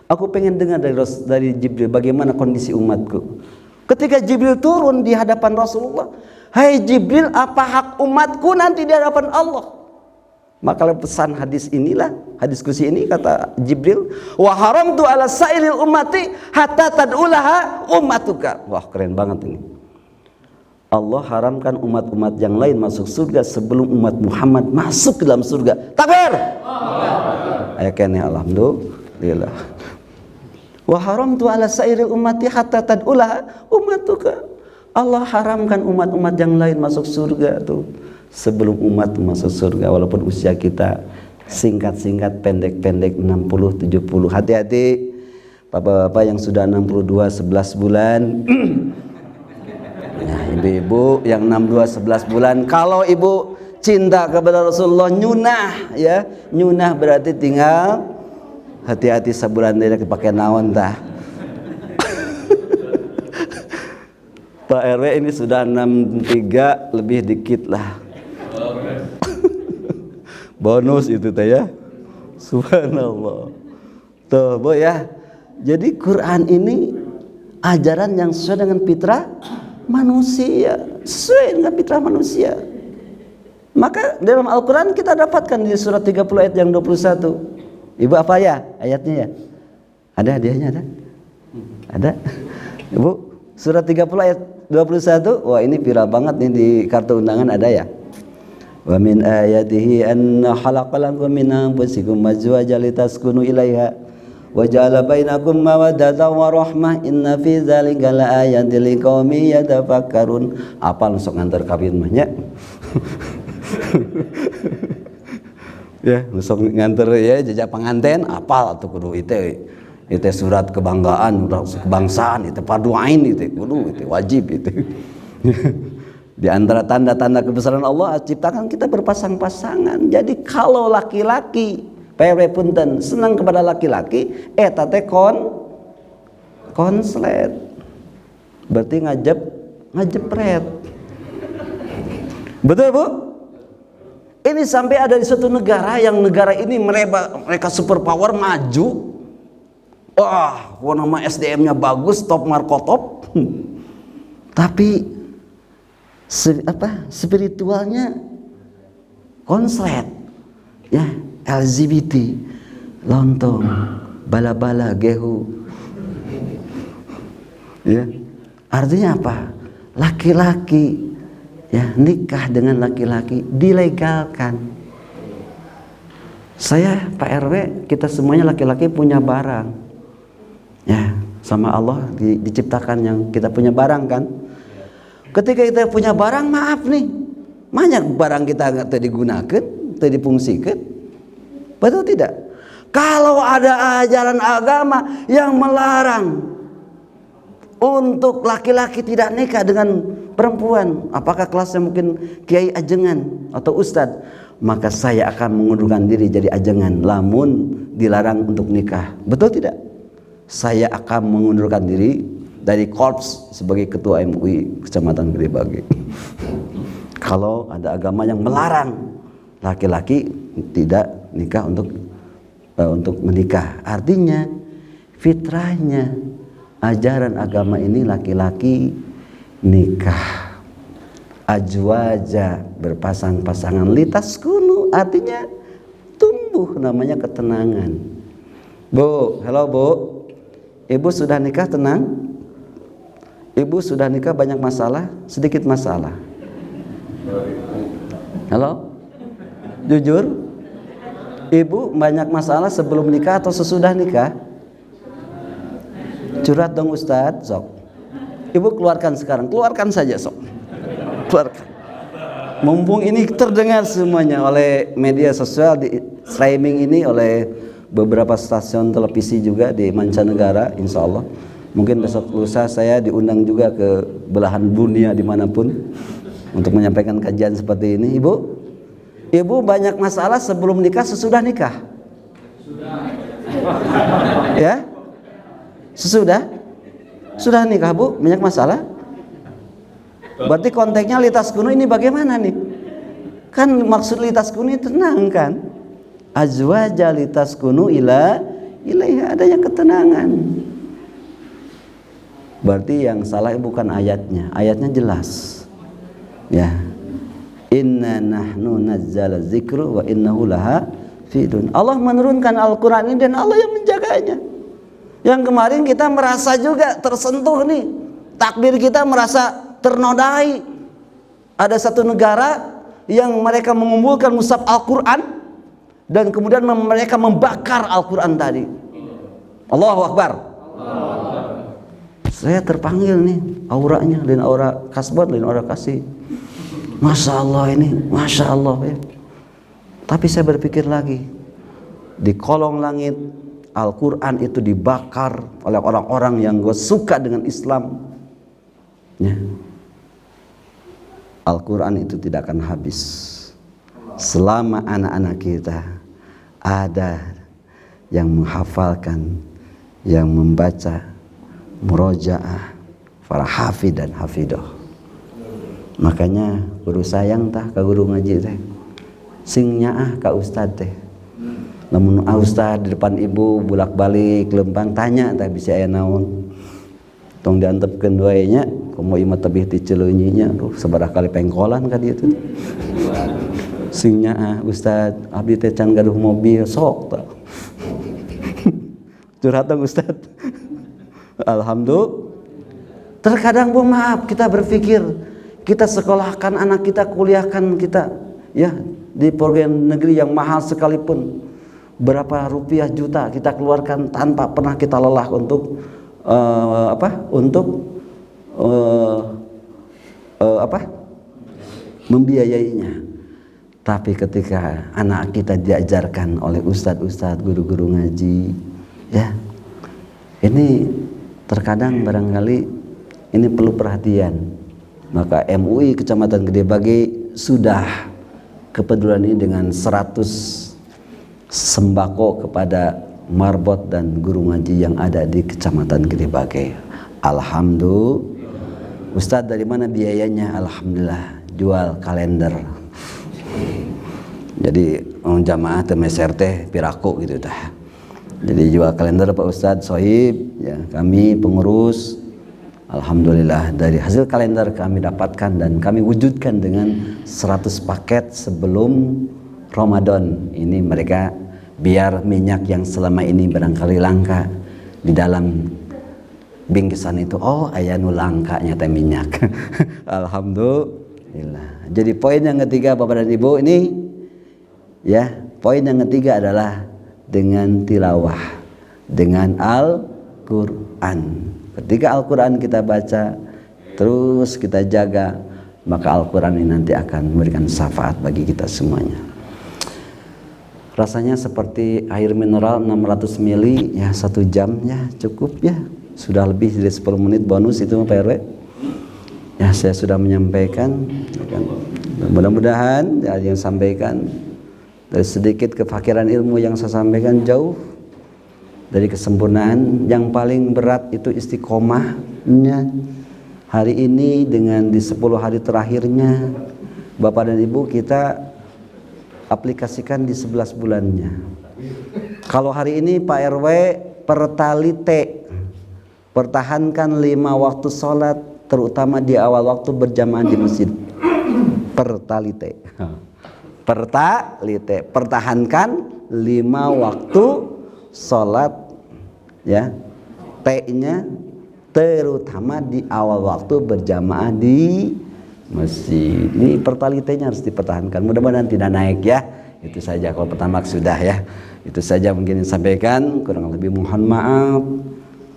Aku pengen dengar dari Jibril bagaimana kondisi umatku. Ketika Jibril turun di hadapan Rasulullah, "Hai Jibril, apa hak umatku nanti di hadapan Allah?" Maka pesan hadis inilah, hadis kursi ini, kata Jibril, "Wa haramtu ala sairil ummati hatta tad'ulaha ummatuka." Wah, keren banget ini. Allah haramkan umat-umat yang lain masuk surga sebelum umat Muhammad masuk ke dalam surga. Takbir. Ayo kene, alhamdulillah. Wa haramtu ala sairil ummati hatta tad'ulaha ummatuka. Allah haramkan umat-umat yang lain masuk surga tuh sebelum umat masuk surga, walaupun usia kita singkat-singkat, pendek-pendek, 60, 70. Hati-hati bapak-bapak yang sudah 62 11 bulan. Nah, ibu-ibu yang 62 11 bulan, kalau ibu cinta kepada Rasulullah, nyunah ya. Nyunah berarti tinggal hati-hati sebulan dia pakai naon tah. Pak RW ini sudah 63 lebih dikit lah. Bonus itu teh ya. Subhanallah. Tuh Bu ya. Jadi Quran ini ajaran yang sesuai dengan fitrah manusia, sesuai dengan fitrah manusia. Maka dalam Al-Quran kita dapatkan di surat 30 ayat yang 21. Ibu apa ya ayatnya ya? Ada hadiahnya ada? Ada? Ibu, surat 30 ayat 21. Wah ini viral banget nih di kartu undangan ada ya? Wa min ayatihi anna khalaqalakum min anfusikum azwajan litaskunu ilaiha wa ja'ala bainakum mawaddatan wa rahmah inna fi dzalika laayatin liqaumin yatafakkarun. Apal sok nganter kawin mah nya. Ya, sok nganter ya jejak pengantin apal atuh kudu itu surat kebanggaan, kebangsaan, itu fardu ain itu kudu itu wajib itu. Di antara tanda-tanda kebesaran Allah ciptakan kita berpasang-pasangan. Jadi kalau laki-laki PW punten senang kepada laki-laki, eta teh konslet. Berarti ngajepret. Betul Bu? Ini sampai ada di suatu negara yang negara ini mereka superpower maju. Wah, nama SDM-nya bagus, top markotop. Tapi spiritualnya konslet. Ya, LGBT, lontong, bala-bala, gehu. Ya. Artinya apa? Laki-laki ya nikah dengan laki-laki dilegalkan. Saya Pak RW, kita semuanya laki-laki punya barang. Ya, sama Allah diciptakan yang kita punya barang kan. Ketika kita punya barang, maaf nih, banyak barang kita nggak digunakan, tidak difungsikan. Betul tidak? Kalau ada ajaran agama yang melarang untuk laki-laki tidak nikah dengan perempuan, apakah kelasnya mungkin kiai ajengan atau ustadz, maka saya akan mengundurkan diri jadi ajengan lamun dilarang untuk nikah. Betul tidak? Saya akan mengundurkan diri dari korps sebagai ketua MUI Kecamatan Gede Bage. Kalau ada agama yang melarang laki-laki tidak nikah untuk menikah, artinya fitrahnya ajaran agama ini laki-laki nikah, azwaja berpasang-pasangan, litaskunu artinya tumbuh namanya ketenangan. Bu, halo Bu. Ibu sudah nikah tenang? Ibu sudah nikah banyak masalah? Sedikit masalah? Halo? Jujur? Ibu banyak masalah sebelum nikah atau sesudah nikah? Curhat dong Ustadz, sok. Ibu keluarkan sekarang, keluarkan saja sok. Keluarkan. Mumpung ini terdengar semuanya oleh media sosial, di streaming ini oleh beberapa stasiun televisi juga di mancanegara, insya Allah. Mungkin besok lusa saya diundang juga ke belahan dunia dimanapun untuk menyampaikan kajian seperti ini. Ibu banyak masalah sebelum nikah, sesudah nikah? Ya? Sesudah? Sudah nikah Bu, banyak masalah? Berarti konteksnya litaskunu ini bagaimana nih? Kan maksud litaskunu tenang kan? Azwaja litaskunu ilaiha, adanya ketenangan. Berarti yang salah bukan ayatnya, ayatnya jelas. Ya. Inna nahnu nazzala dzikru wa innahu lahafidun. Allah menurunkan Al-Qur'an ini dan Allah yang menjaganya. Yang kemarin kita merasa juga tersentuh nih. Takbir kita merasa ternodai. Ada satu negara yang mereka mengumpulkan mushaf Al-Qur'an dan kemudian mereka membakar Al-Quran tadi. Allahu Akbar. Saya terpanggil nih, auranya, lain aura kasbat, lain aura kasih. Masya Allah ini, Masya Allah ya. Tapi saya berpikir lagi, di kolong langit Al-Quran itu dibakar oleh orang-orang yang gak suka dengan Islam ya. Al-Quran itu tidak akan habis selama anak-anak kita ada yang menghafalkan, yang membaca, murojaah, para hafid dan hafidah. Makanya guru sayang tah ka guru ngaji teh, sing nyaah ka ustad teh. Lamun ustad di depan ibu bolak-balik lempang tanya tah bisa aya naon. Tong diantepkeun wae nya, komo imah tebih ti celeunyi nya, duh sabaraha kali pengkolan ka dieu teh. Sing nyaah ustad abdi teh can gaduh mobil sok tah. Curhat dong ustad. Alhamdulillah. Terkadang bu maaf kita berpikir kita sekolahkan anak kita, kuliahkan kita ya di program negeri yang mahal sekalipun, berapa rupiah juta kita keluarkan tanpa pernah kita lelah untuk membiayainya. Tapi ketika anak kita diajarkan oleh ustadz-ustadz, guru-guru ngaji, ya ini terkadang barangkali ini perlu perhatian. Maka MUI Kecamatan Gede Bage sudah kepedulian ini dengan 100 sembako kepada marbot dan guru ngaji yang ada di Kecamatan Gede Bage. Alhamdulillah. Ustadz dari mana biayanya? Alhamdulillah, jual kalender. Jadi jamaah teh meser teh piraku gitu tah. Jadi jual kalender Pak Ustadz Sohib, ya kami pengurus. Alhamdulillah dari hasil kalender kami dapatkan dan kami wujudkan dengan 100 paket sebelum Ramadan. Ini mereka biar minyak yang selama ini barangkali langka di dalam bingkisan itu, oh aya nu langkanya teh minyak. Alhamdulillah. Jadi poin yang ketiga Bapak dan Ibu ini ya, poin yang ketiga adalah dengan tilawah, dengan Al-Qur'an. Ketika Al-Quran kita baca, terus kita jaga, maka Al-Quran ini nanti akan memberikan syafaat bagi kita semuanya. Rasanya seperti air mineral 600 ml, ya 1 jam ya cukup ya. Sudah lebih dari 10 menit bonus itu Pak RW. Ya saya sudah menyampaikan. Mudah-mudahan ya, yang sampaikan dari sedikit kefakiran ilmu yang saya sampaikan jauh dari kesempurnaan. Yang paling berat itu istiqomahnya hari ini dengan di 10 hari terakhirnya Bapak dan Ibu kita aplikasikan di 11 bulannya. Kalau hari ini Pak RW pertalite, pertahankan 5 waktu sholat terutama di awal waktu berjamaah di masjid. Pertalite, pertahankan 5 waktu sholat ya, T-nya terutama di awal waktu berjamaah di masjid. Ini pertalitenya harus dipertahankan, mudah-mudahan tidak naik ya. Itu saja kalau pertama sudah ya. Itu saja mungkin disampaikan, kurang lebih mohon maaf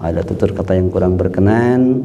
ada tutur kata yang kurang berkenan.